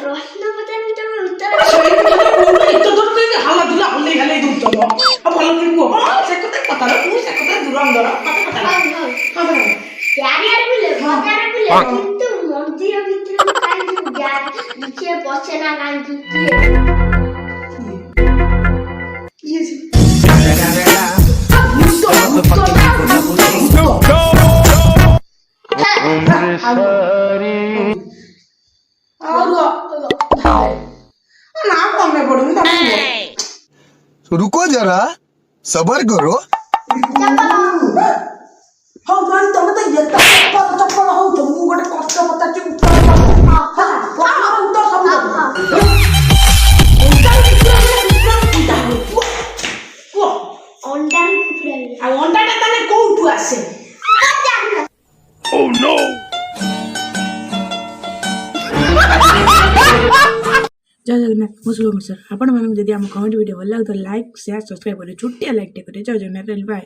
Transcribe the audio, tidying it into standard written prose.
प्रश्न पचारि तमे उत्तर हाला दुला हल्ले हल्ले दूर चलो अब भलो कि को से कथा तू से कथा दूर अंदर मते कथा हां यार बोले बाजार बोले किंतु मंदिर भीतर काई जो यार नीचे पछे ना काई की ये रुको जरा सबर करो हां गान तमे तो ये चप्पल हो तो मु गोटे कष्ट पता ची उत्तर सब अंडा कुकुड़ा आ अंडाटा तने कोठु आसे ओह नो जय जगन्नाथ मु शुभम सर आपण मानक जदि आम कमेंट वीडियो भल लगे तो लाइक शेयर सब्सक्राइब करे छुट्टिया लाइक टे करे जय जगन्नाथ बाय।